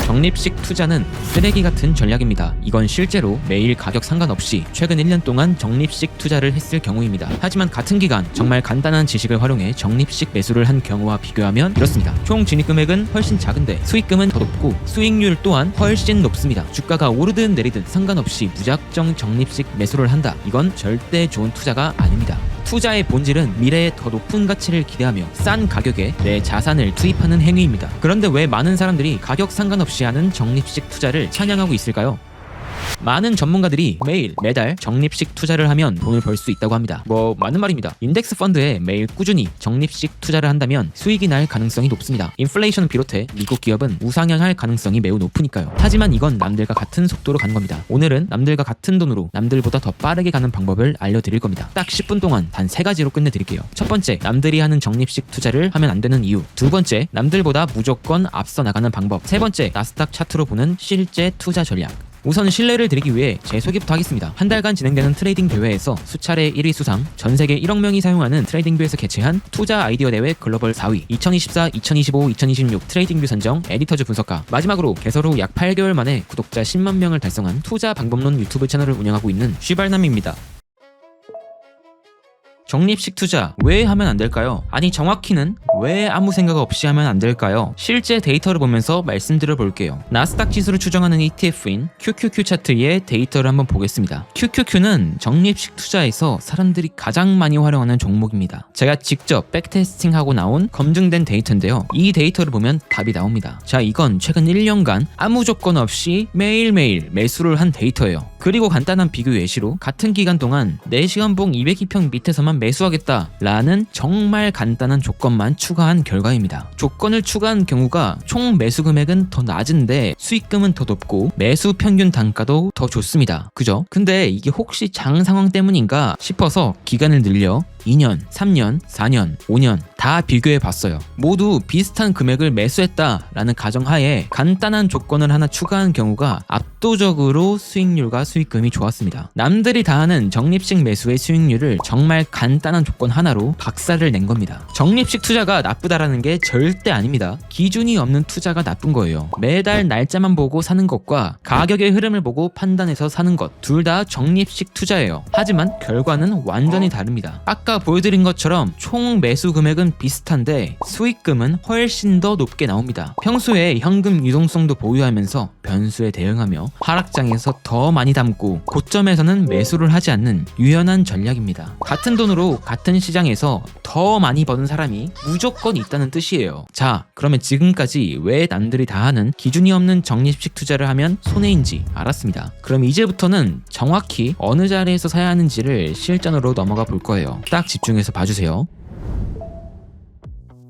적립식 투자는 쓰레기 같은 전략입니다. 이건 실제로 매일 가격 상관없이 최근 1년 동안 적립식 투자를 했을 경우입니다. 하지만 같은 기간 정말 간단한 지식을 활용해 적립식 매수를 한 경우와 비교하면 이렇습니다. 총 진입 금액은 훨씬 작은데 수익금은 더 높고 수익률 또한 훨씬 높습니다. 주가가 오르든 내리든 상관없이 무작정 적립식 매수를 한다. 이건 절대 좋은 투자가 아닙니다. 투자의 본질은 미래에 더 높은 가치를 기대하며 싼 가격에 내 자산을 투입하는 행위입니다. 그런데 왜 많은 사람들이 가격 상관없이 하는 적립식 투자를 찬양하고 있을까요? 많은 전문가들이 매달 적립식 투자를 하면 돈을 벌 수 있다고 합니다. 맞는 말입니다. 인덱스 펀드에 매일 꾸준히 적립식 투자를 한다면 수익이 날 가능성이 높습니다. 인플레이션을 비롯해 미국 기업은 우상향할 가능성이 매우 높으니까요. 하지만 이건 남들과 같은 속도로 가는 겁니다. 오늘은 남들과 같은 돈으로 남들보다 더 빠르게 가는 방법을 알려드릴 겁니다. 딱 10분 동안 단 3가지로 끝내드릴게요. 첫 번째, 남들이 하는 적립식 투자를 하면 안 되는 이유. 두 번째, 남들보다 무조건 앞서 나가는 방법. 세 번째, 나스닥 차트로 보는 실제 투자 전략. 우선 신뢰를 드리기 위해 제 소개부터 하겠습니다. 한 달간 진행되는 트레이딩 대회에서 수차례 1위 수상, 전 세계 1억 명이 사용하는 트레이딩뷰에서 개최한 투자 아이디어 대회 글로벌 4위, 2024, 2025, 2026 트레이딩뷰 선정 에디터즈 분석가, 마지막으로 개설 후 약 8개월 만에 구독자 10만 명을 달성한 투자 방법론 유튜브 채널을 운영하고 있는 쉬발남입니다. 적립식 투자 왜 하면 안 될까요? 아니 정확히는 왜 아무 생각 없이 하면 안 될까요? 실제 데이터를 보면서 말씀드려 볼게요. 나스닥 지수를 추정하는 ETF인 QQQ 차트의 데이터를 한번 보겠습니다. QQQ는 적립식 투자에서 사람들이 가장 많이 활용하는 종목입니다. 제가 직접 백테스팅하고 나온 검증된 데이터인데요. 이 데이터를 보면 답이 나옵니다. 자, 이건 최근 1년간 아무 조건 없이 매일매일 매수를 한 데이터예요. 그리고 간단한 비교 예시로 같은 기간 동안 4시간봉 202평 밑에서만 매수하겠다라는 정말 간단한 조건만 추가한 결과입니다. 조건을 추가한 경우가 총 매수 금액은 더 낮은데 수익금은 더 높고 매수 평균 단가도 더 좋습니다. 그죠? 근데 이게 혹시 장 상황 때문인가 싶어서 기간을 늘려 2년, 3년, 4년, 5년 다 비교해 봤어요. 모두 비슷한 금액을 매수했다라는 가정하에 간단한 조건을 하나 추가한 경우가 압도적으로 수익률과 수익금이 좋았습니다. 남들이 다 하는 적립식 매수의 수익률을 정말 간단한 조건 하나로 박살을 낸 겁니다. 적립식 투자가 나쁘다라는 게 절대 아닙니다. 기준이 없는 투자가 나쁜 거예요. 매달 날짜만 보고 사는 것과 가격의 흐름을 보고 판단해서 사는 것 둘 다 적립식 투자예요. 하지만 결과는 완전히 다릅니다. 아까 보여드린 것처럼 총 매수 금액은 비슷한데 수익금은 훨씬 더 높게 나옵니다. 평소에 현금 유동성도 보유하면서 변수에 대응하며 하락장에서 더 많이 담고 고점에서는 매수를 하지 않는 유연한 전략입니다. 같은 돈으로 같은 시장에서 더 많이 버는 사람이 무조건 있다는 뜻이에요. 자, 그러면 지금까지 왜 남들이 다 하는 기준이 없는 적립식 투자를 하면 손해인지 알았습니다. 그럼 이제부터는 정확히 어느 자리에서 사야 하는지를 실전으로 넘어가 볼 거예요. 딱 집중해서 봐주세요.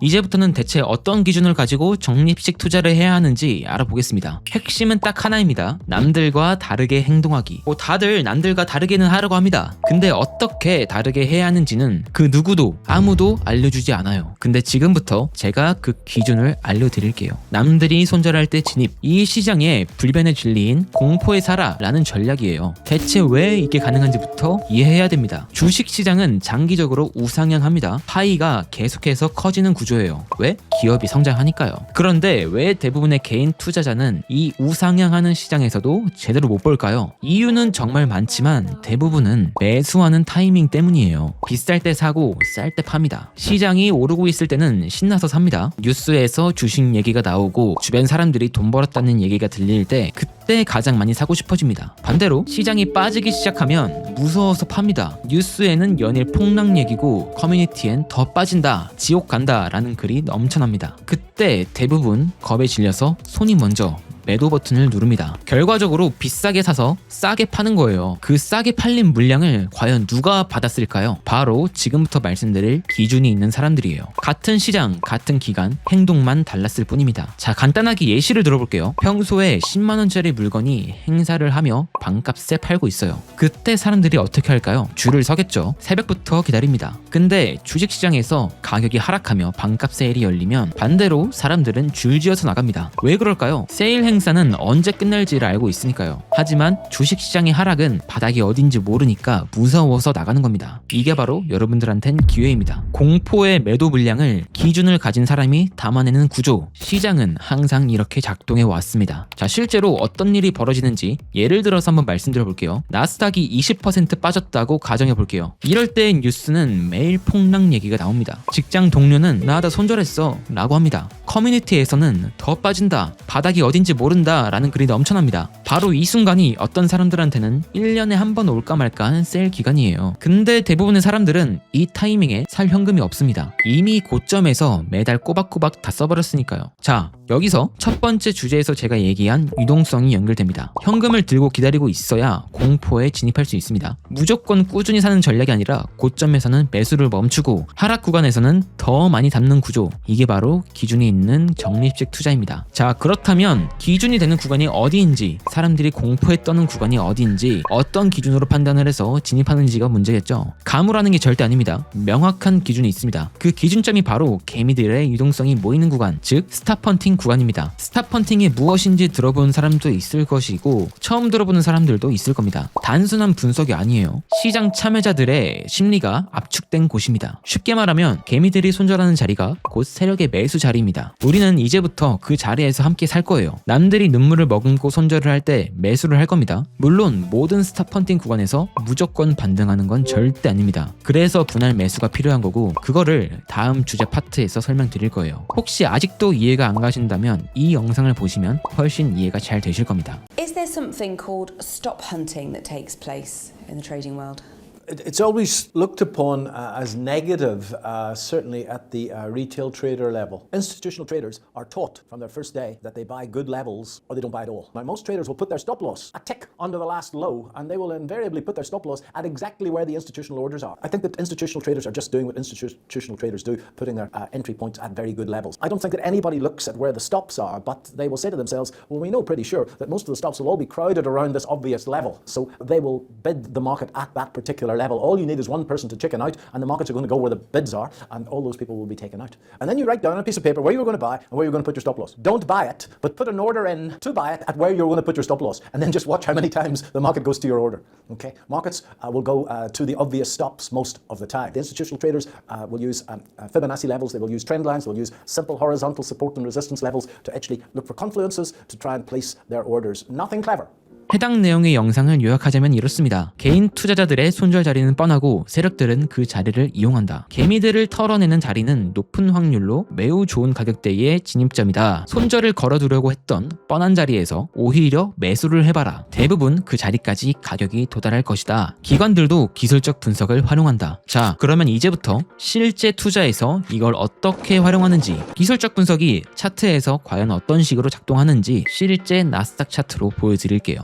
이제부터는 대체 어떤 기준을 가지고 적립식 투자를 해야 하는지 알아보겠습니다. 핵심은 딱 하나입니다. 남들과 다르게 행동하기. 다들 남들과 다르게는 하려고 합니다. 근데 어떻게 다르게 해야 하는지는 그 누구도 아무도 알려주지 않아요. 근데 지금부터 제가 그 기준을 알려드릴게요. 남들이 손절할 때 진입. 이 시장의 불변의 진리인 공포에 살아라는 전략이에요. 대체 왜 이게 가능한지부터 이해해야 됩니다. 주식시장은 장기적으로 우상향합니다. 파이가 계속해서 커지는 구조예요. 왜? 기업이 성장하니까요. 그런데 왜 대부분의 개인 투자자는 이 우상향하는 시장에서도 제대로 못 벌까요? 이유는 정말 많지만 대부분은 매수하는 타이밍 때문이에요. 비쌀 때 사고 쌀 때 팝니다. 시장이 오르고 있을 때는 신나서 삽니다. 뉴스에서 주식 얘기가 나오고 주변 사람들이 돈 벌었다는 얘기가 들릴 때 그때 가장 많이 사고 싶어집니다. 반대로 시장이 빠지기 시작하면 무서워서 팝니다. 뉴스에는 연일 폭락 얘기고 커뮤니티엔 더 빠진다, 지옥 간다 라는 글이 넘쳐납니다. 그때 대부분 겁에 질려서 손이 먼저 매도 버튼을 누릅니다. 결과적으로 비싸게 사서 싸게 파는 거예요. 그 싸게 팔린 물량을 과연 누가 받았을까요? 바로 지금부터 말씀드릴 기준이 있는 사람들이에요. 같은 시장, 같은 기간, 행동만 달랐을 뿐입니다. 자, 간단하게 예시를 들어볼게요. 평소에 10만원짜리 물건이 행사를 하며 반값에 팔고 있어요. 그때 사람들이 어떻게 할까요? 줄을 서겠죠. 새벽부터 기다립니다. 근데 주식시장에서 가격이 하락하며 반값 세일이 열리면 반대로 사람들은 줄지어서 나갑니다. 왜 그럴까요? 세일 행동 상승세는 언제 끝날지를 알고 있으니까요. 하지만 주식시장의 하락은 바닥이 어딘지 모르니까 무서워서 나가는 겁니다. 이게 바로 여러분들한텐 기회입니다. 공포의 매도 물량을 기준을 가진 사람이 담아내는 구조, 시장은 항상 이렇게 작동해 왔습니다. 자, 실제로 어떤 일이 벌어지는지 예를 들어서 한번 말씀드려 볼게요. 나스닥이 20% 빠졌다고 가정해 볼게요. 이럴 때 뉴스는 매일 폭락 얘기가 나옵니다. 직장 동료는 나 다 손절했어 라고 합니다. 커뮤니티에서는 더 빠진다, 바닥이 어딘지 모른다 라는 글이 넘쳐납니다. 바로 이 순간이 어떤 사람들한테는 1년에 한 번 올까 말까 하는 세일 기간이에요. 근데 대부분의 사람들은 이 타이밍에 살 현금이 없습니다. 이미 고점에서 매달 꼬박꼬박 다 써버렸으니까요. 자, 여기서 첫 번째 주제에서 제가 얘기한 유동성이 연결됩니다. 현금을 들고 기다리고 있어야 공포에 진입할 수 있습니다. 무조건 꾸준히 사는 전략이 아니라 고점에서는 매수를 멈추고 하락 구간에서는 더 많이 담는 구조, 이게 바로 기준이 있는 적립식 투자입니다. 자, 그렇다면 기준이 되는 구간이 어디인지, 사람들이 공포에 떠는 구간이 어디인지 어떤 기준으로 판단을 해서 진입하는지가 문제겠죠. 감으라는 게 절대 아닙니다. 명확한 기준이 있습니다. 그 기준점이 바로 개미들의 유동성이 모이는 구간, 즉 스탑헌팅 구간입니다. 스탑헌팅이 무엇인지 들어본 사람도 있을 것이고 처음 들어보는 사람들도 있을 겁니다. 단순한 분석이 아니에요. 시장 참여자들의 심리가 압축된 곳입니다. 쉽게 말하면 개미들이 손절하는 자리가 곧 세력의 매수 자리입니다. 우리는 이제부터 그 자리에서 함께 살 거예요. 남들이 눈물을 머금고 손절을 할 때 매수를 할 겁니다. 물론 모든 스탑헌팅 구간에서 무조건 반등하는 건 절대 아닙니다. 그래서 분할 매수가 필요한 거고, 그거를 다음 주제 파트에서 설명드릴 거예요. 혹시 아직도 이해가 안 가신다면 이 영상을 보시면 훨씬 이해가 잘 되실 겁니다. Is there something called stop hunting that takes place in the trading world? It's always looked upon as negative, certainly at the retail trader level. Institutional traders are taught from their first day that they buy good levels or they don't buy at all. Now, most traders will put their stop loss a tick under the last low, and they will invariably put their stop loss at exactly where the institutional orders are. I think that institutional traders are just doing what institutional traders do, putting their entry points at very good levels. I don't think that anybody looks at where the stops are, but they will say to themselves, well, we know pretty sure that most of the stops will all be crowded around this obvious level, so they will bid the market at that particular level. All you need is one person to chicken out, and the markets are going to go where the bids are, and all those people will be taken out. And then you write down on a piece of paper where you were going to buy and where you're going to put your stop loss. Don't buy it, but put an order in to buy it at where you're going to put your stop loss, and then just watch how many times the market goes to your order. Okay, markets will go to the obvious stops most of the time. The institutional traders will use Fibonacci levels, they will use trend lines, they'll use simple horizontal support and resistance levels to actually look for confluences to try and place their orders. Nothing clever. 해당 내용의 영상을 요약하자면 이렇습니다. 개인 투자자들의 손절 자리는 뻔하고 세력들은 그 자리를 이용한다. 개미들을 털어내는 자리는 높은 확률로 매우 좋은 가격대의 진입점이다. 손절을 걸어두려고 했던 뻔한 자리에서 오히려 매수를 해봐라. 대부분 그 자리까지 가격이 도달할 것이다. 기관들도 기술적 분석을 활용한다. 자, 그러면 이제부터 실제 투자에서 이걸 어떻게 활용하는지, 기술적 분석이 차트에서 과연 어떤 식으로 작동하는지 실제 나스닥 차트로 보여드릴게요.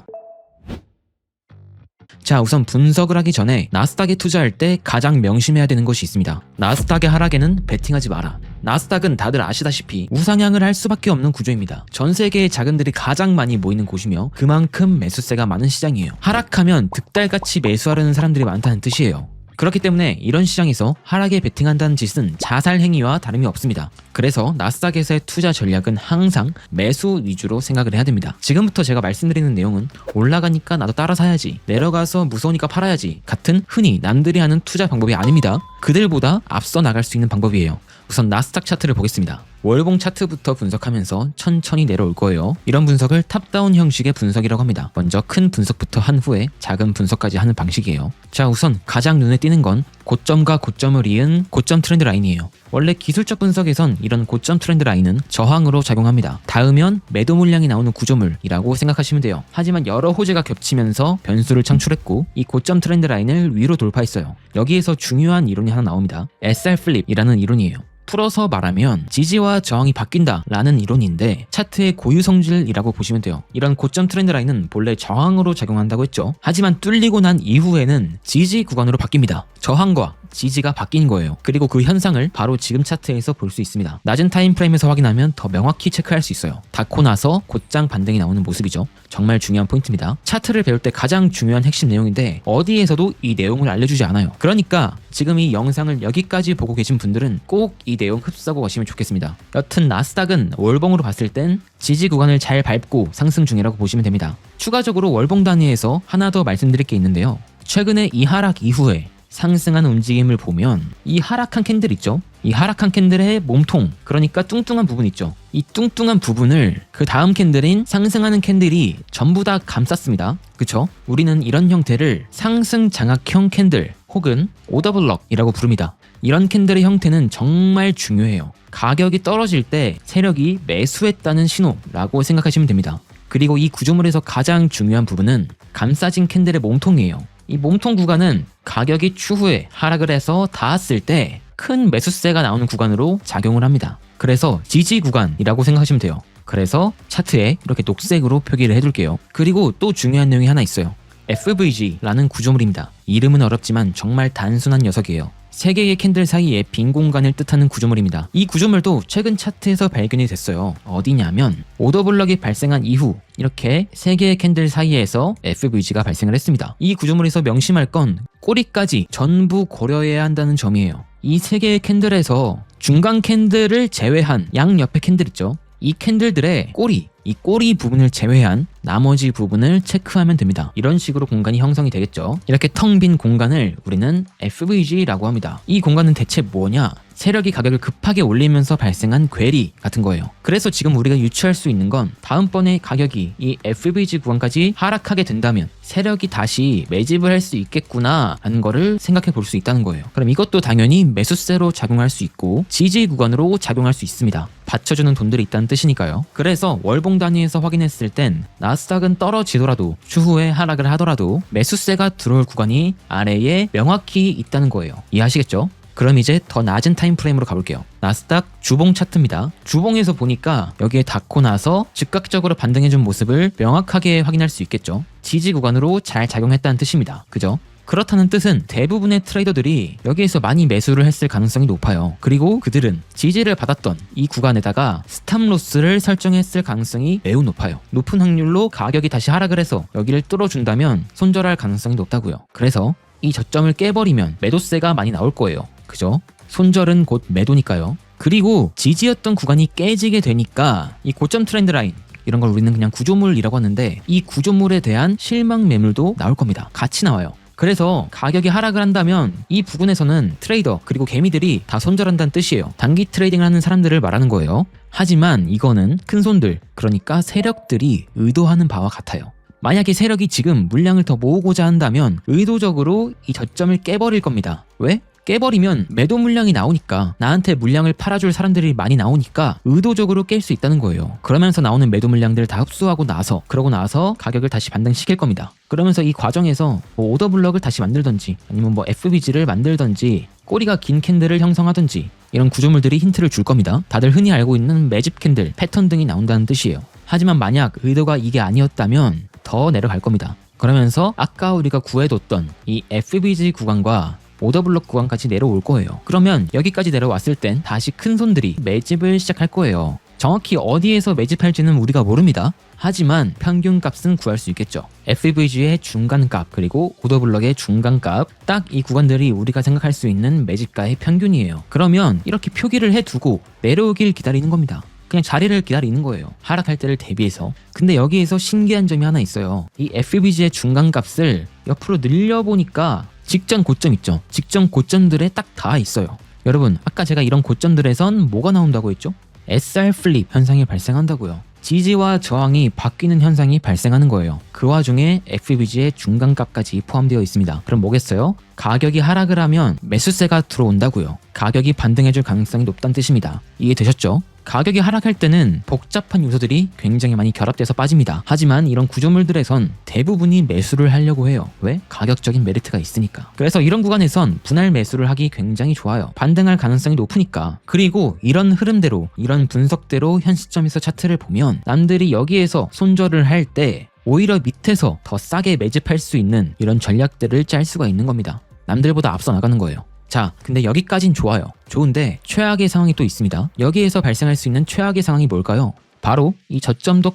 자, 우선 분석을 하기 전에 나스닥에 투자할 때 가장 명심해야 되는 것이 있습니다. 나스닥의 하락에는 베팅하지 마라. 나스닥은 다들 아시다시피 우상향을 할 수밖에 없는 구조입니다. 전 세계의 자금들이 가장 많이 모이는 곳이며 그만큼 매수세가 많은 시장이에요. 하락하면 득달같이 매수하려는 사람들이 많다는 뜻이에요. 그렇기 때문에 이런 시장에서 하락에 베팅한다는 짓은 자살 행위와 다름이 없습니다. 그래서 나스닥에서의 투자 전략은 항상 매수 위주로 생각을 해야 됩니다. 지금부터 제가 말씀드리는 내용은 올라가니까 나도 따라 사야지, 내려가서 무서우니까 팔아야지 같은 흔히 남들이 하는 투자 방법이 아닙니다. 그들보다 앞서 나갈 수 있는 방법이에요. 우선 나스닥 차트를 보겠습니다. 월봉 차트부터 분석하면서 천천히 내려올 거예요. 이런 분석을 탑다운 형식의 분석이라고 합니다. 먼저 큰 분석부터 한 후에 작은 분석까지 하는 방식이에요. 자, 우선 가장 눈에 띄는 건 고점과 고점을 이은 고점 트렌드 라인이에요. 원래 기술적 분석에선 이런 고점 트렌드 라인은 저항으로 작용합니다. 닿으면 매도 물량이 나오는 구조물이라고 생각하시면 돼요. 하지만 여러 호재가 겹치면서 변수를 창출했고 이 고점 트렌드 라인을 위로 돌파했어요. 여기에서 중요한 이론이 하나 나옵니다. SR 플립이라는 이론이에요. 풀어서 말하면 지지와 저항이 바뀐다 라는 이론인데 차트의 고유 성질이라고 보시면 돼요. 이런 고점 트렌드 라인은 본래 저항으로 작용한다고 했죠. 하지만 뚫리고 난 이후에는 지지 구간으로 바뀝니다. 저항과 지지가 바뀐 거예요. 그리고 그 현상을 바로 지금 차트에서 볼 수 있습니다. 낮은 타임프레임에서 확인하면 더 명확히 체크할 수 있어요. 닿고 나서 곧장 반등이 나오는 모습이죠. 정말 중요한 포인트입니다. 차트를 배울 때 가장 중요한 핵심 내용인데 어디에서도 이 내용을 알려주지 않아요. 그러니까 지금 이 영상을 여기까지 보고 계신 분들은 꼭 이 이 내용 흡수하고 가시면 좋겠습니다. 여튼 나스닥은 월봉으로 봤을 땐 지지 구간을 잘 밟고 상승 중이라고 보시면 됩니다. 추가적으로 월봉 단위에서 하나 더 말씀드릴 게 있는데요. 최근에 이 하락 이후에 상승하는 움직임을 보면 이 하락한 캔들 있죠? 이 하락한 캔들의 몸통, 그러니까 뚱뚱한 부분 있죠? 이 뚱뚱한 부분을 그 다음 캔들인 상승하는 캔들이 전부 다 감쌌습니다. 그쵸? 우리는 이런 형태를 상승 장악형 캔들 혹은 오더블럭이라고 부릅니다. 이런 캔들의 형태는 정말 중요해요. 가격이 떨어질 때 세력이 매수했다는 신호라고 생각하시면 됩니다. 그리고 이 구조물에서 가장 중요한 부분은 감싸진 캔들의 몸통이에요. 이 몸통 구간은 가격이 추후에 하락을 해서 닿았을 때 큰 매수세가 나오는 구간으로 작용을 합니다. 그래서 지지 구간이라고 생각하시면 돼요. 그래서 차트에 이렇게 녹색으로 표기를 해둘게요. 그리고 또 중요한 내용이 하나 있어요. FVG라는 구조물입니다. 이름은 어렵지만 정말 단순한 녀석이에요. 3개의 캔들 사이에 빈 공간을 뜻하는 구조물입니다. 이 구조물도 최근 차트에서 발견이 됐어요. 어디냐면 오더블럭이 발생한 이후 이렇게 3개의 캔들 사이에서 FVG가 발생을 했습니다. 이 구조물에서 명심할 건 꼬리까지 전부 고려해야 한다는 점이에요. 이 3개의 캔들에서 중간 캔들을 제외한 양옆에 캔들 있죠? 이 캔들들의 꼬리, 이 꼬리 부분을 제외한 나머지 부분을 체크하면 됩니다. 이런 식으로 공간이 형성이 되겠죠. 이렇게 텅 빈 공간을 우리는 FVG라고 합니다. 이 공간은 대체 뭐냐? 세력이 가격을 급하게 올리면서 발생한 괴리 같은 거예요. 그래서 지금 우리가 유추할 수 있는 건 다음번에 가격이 이 FVG 구간까지 하락하게 된다면 세력이 다시 매집을 할 수 있겠구나 하는 거를 생각해 볼 수 있다는 거예요. 그럼 이것도 당연히 매수세로 작용할 수 있고 지지 구간으로 작용할 수 있습니다. 받쳐주는 돈들이 있다는 뜻이니까요. 그래서 월봉 단위에서 확인했을 땐 나스닥은 떨어지더라도 추후에 하락을 하더라도 매수세가 들어올 구간이 아래에 명확히 있다는 거예요. 이해하시겠죠? 그럼 이제 더 낮은 타임프레임으로 가볼게요. 나스닥 주봉 차트입니다. 주봉에서 보니까 여기에 닿고 나서 즉각적으로 반등해준 모습을 명확하게 확인할 수 있겠죠. 지지 구간으로 잘 작용했다는 뜻입니다. 그죠? 그렇다는 뜻은 대부분의 트레이더들이 여기에서 많이 매수를 했을 가능성이 높아요. 그리고 그들은 지지를 받았던 이 구간에다가 스탑로스를 설정했을 가능성이 매우 높아요. 높은 확률로 가격이 다시 하락을 해서 여기를 뚫어준다면 손절할 가능성이 높다고요. 그래서 이 저점을 깨버리면 매도세가 많이 나올 거예요. 그죠? 손절은 곧 매도니까요. 그리고 지지였던 구간이 깨지게 되니까 이 고점 트렌드 라인 이런 걸 우리는 그냥 구조물이라고 하는데 이 구조물에 대한 실망 매물도 나올 겁니다. 같이 나와요. 그래서 가격이 하락을 한다면 이 부분에서는 트레이더 그리고 개미들이 다 손절한다는 뜻이에요. 단기 트레이딩을 하는 사람들을 말하는 거예요. 하지만 이거는 큰 손들, 그러니까 세력들이 의도하는 바와 같아요. 만약에 세력이 지금 물량을 더 모으고자 한다면 의도적으로 이 저점을 깨버릴 겁니다. 왜? 깨버리면 매도 물량이 나오니까 나한테 물량을 팔아줄 사람들이 많이 나오니까 의도적으로 깰 수 있다는 거예요. 그러면서 나오는 매도 물량들을 다 흡수하고 나서 그러고 나서 가격을 다시 반등시킬 겁니다. 그러면서 이 과정에서 뭐 오더블럭을 다시 만들던지 아니면 뭐 FVG를 만들던지 꼬리가 긴 캔들을 형성하던지 이런 구조물들이 힌트를 줄 겁니다. 다들 흔히 알고 있는 매집 캔들, 패턴 등이 나온다는 뜻이에요. 하지만 만약 의도가 이게 아니었다면 더 내려갈 겁니다. 그러면서 아까 우리가 구해뒀던 이 FVG 구간과 오더블럭 구간까지 내려올 거예요. 그러면 여기까지 내려왔을 땐 다시 큰 손들이 매집을 시작할 거예요. 정확히 어디에서 매집할지는 우리가 모릅니다. 하지만 평균값은 구할 수 있겠죠. FVG의 중간값 그리고 오더블럭의 중간값 딱 이 구간들이 우리가 생각할 수 있는 매집가의 평균이에요. 그러면 이렇게 표기를 해두고 내려오길 기다리는 겁니다. 그냥 자리를 기다리는 거예요. 하락할 때를 대비해서. 근데 여기에서 신기한 점이 하나 있어요. 이 FVG의 중간값을 옆으로 늘려보니까 직전 고점 있죠. 직전 고점들에 딱 닿아 있어요. 여러분, 아까 제가 이런 고점들에선 뭐가 나온다고 했죠? SR 플립 현상이 발생한다고요. 지지와 저항이 바뀌는 현상이 발생하는 거예요. 그 와중에 FVG의 중간값까지 포함되어 있습니다. 그럼 뭐겠어요? 가격이 하락을 하면 매수세가 들어온다고요. 가격이 반등해줄 가능성이 높다는 뜻입니다. 이해되셨죠? 가격이 하락할 때는 복잡한 요소들이 굉장히 많이 결합돼서 빠집니다. 하지만 이런 구조물들에선 대부분이 매수를 하려고 해요. 왜? 가격적인 메리트가 있으니까. 그래서 이런 구간에선 분할 매수를 하기 굉장히 좋아요. 반등할 가능성이 높으니까. 그리고 이런 흐름대로, 이런 분석대로 현 시점에서 차트를 보면 남들이 여기에서 손절을 할 때 오히려 밑에서 더 싸게 매집할 수 있는 이런 전략들을 짤 수가 있는 겁니다. 남들보다 앞서 나가는 거예요. 자, 근데 여기까진 좋아요. 좋은데 최악의 상황이 또 있습니다. 여기에서 발생할 수 있는 최악의 상황이 뭘까요? 바로 이 저점도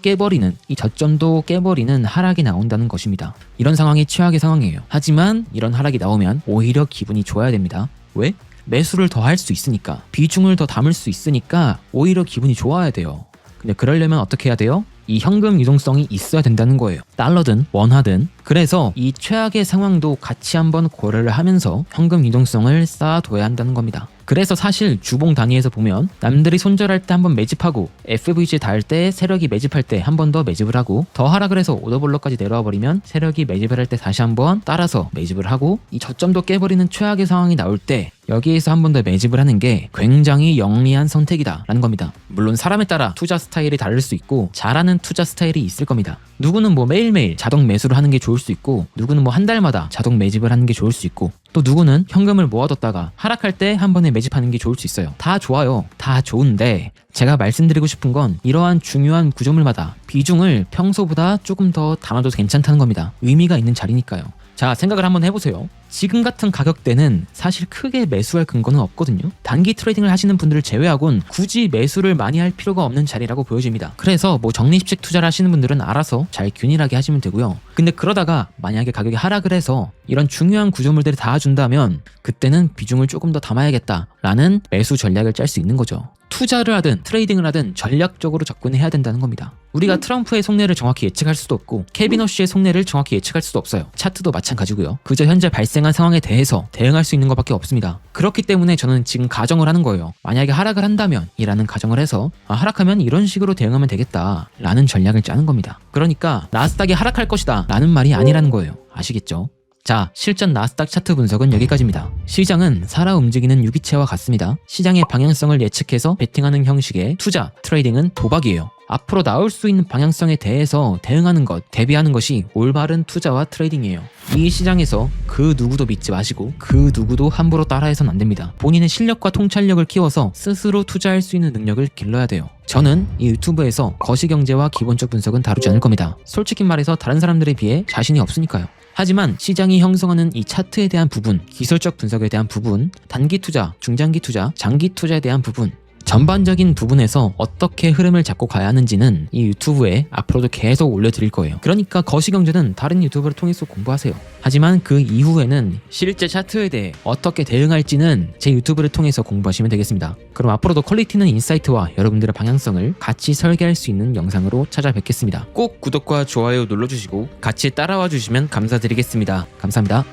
깨버리는 하락이 나온다는 것입니다. 이런 상황이 최악의 상황이에요. 하지만 이런 하락이 나오면 오히려 기분이 좋아야 됩니다. 왜? 매수를 더 할 수 있으니까, 비중을 더 담을 수 있으니까 오히려 기분이 좋아야 돼요. 근데 그러려면 어떻게 해야 돼요? 이 현금 유동성이 있어야 된다는 거예요. 달러든 원화든. 그래서 이 최악의 상황도 같이 한번 고려를 하면서 현금 유동성을 쌓아둬야 한다는 겁니다. 그래서 사실 주봉 단위에서 보면 남들이 손절할 때 한번 매집하고 FVG 닿을 때 세력이 매집할 때 한 번 더 매집을 하고 더 하락을 해서 오더블럭까지 내려와 버리면 세력이 매집을 할 때 다시 한번 따라서 매집을 하고 이 저점도 깨버리는 최악의 상황이 나올 때 여기에서 한 번 더 매집을 하는 게 굉장히 영리한 선택이다 라는 겁니다. 물론 사람에 따라 투자 스타일이 다를 수 있고 잘하는 투자 스타일이 있을 겁니다. 누구는 뭐 매일매일 자동 매수를 하는 게 좋을 수 있고, 누구는 뭐 한 달마다 자동 매집을 하는 게 좋을 수 있고, 또 누구는 현금을 모아뒀다가 하락할 때 한 번에 매집하는 게 좋을 수 있어요. 다 좋아요. 다 좋은데 제가 말씀드리고 싶은 건 이러한 중요한 구조물마다 비중을 평소보다 조금 더 담아도 괜찮다는 겁니다. 의미가 있는 자리니까요. 자, 생각을 한번 해보세요. 지금 같은 가격대는 사실 크게 매수할 근거는 없거든요. 단기 트레이딩을 하시는 분들을 제외하곤 굳이 매수를 많이 할 필요가 없는 자리라고 보여집니다. 그래서 뭐 적립식 투자를 하시는 분들은 알아서 잘 균일하게 하시면 되고요. 근데 그러다가 만약에 가격이 하락을 해서 이런 중요한 구조물들이 닿아준다면 그때는 비중을 조금 더 담아야겠다라는 매수 전략을 짤 수 있는 거죠. 투자를 하든 트레이딩을 하든 전략적으로 접근해야 된다는 겁니다. 우리가 트럼프의 속내를 정확히 예측할 수도 없고 케빈 허쉬의 속내를 정확히 예측할 수도 없어요. 차트도 마찬가지고요. 그저 현재 발생한 상황에 대해서 대응할 수 있는 것밖에 없습니다. 그렇기 때문에 저는 지금 가정을 하는 거예요. 만약에 하락을 한다면 이라는 가정을 해서 하락하면 이런 식으로 대응하면 되겠다 라는 전략을 짜는 겁니다. 그러니까 나스닥이 하락할 것이다 라는 말이 아니라는 거예요. 아시겠죠? 자, 실전 나스닥 차트 분석은 여기까지입니다. 시장은 살아 움직이는 유기체와 같습니다. 시장의 방향성을 예측해서 베팅하는 형식의 투자, 트레이딩은 도박이에요. 앞으로 나올 수 있는 방향성에 대해서 대응하는 것, 대비하는 것이 올바른 투자와 트레이딩이에요. 이 시장에서 그 누구도 믿지 마시고 그 누구도 함부로 따라해서는 안 됩니다. 본인의 실력과 통찰력을 키워서 스스로 투자할 수 있는 능력을 길러야 돼요. 저는 이 유튜브에서 거시경제와 기본적 분석은 다루지 않을 겁니다. 솔직히 말해서 다른 사람들에 비해 자신이 없으니까요. 하지만 시장이 형성하는 이 차트에 대한 부분, 기술적 분석에 대한 부분, 단기 투자, 중장기 투자, 장기 투자에 대한 부분, 전반적인 부분에서 어떻게 흐름을 잡고 가야 하는지는 이 유튜브에 앞으로도 계속 올려드릴 거예요. 그러니까 거시경제는 다른 유튜브를 통해서 공부하세요. 하지만 그 이후에는 실제 차트에 대해 어떻게 대응할지는 제 유튜브를 통해서 공부하시면 되겠습니다. 그럼 앞으로도 퀄리티 있는 인사이트와 여러분들의 방향성을 같이 설계할 수 있는 영상으로 찾아뵙겠습니다. 꼭 구독과 좋아요 눌러주시고 같이 따라와 주시면 감사드리겠습니다. 감사합니다.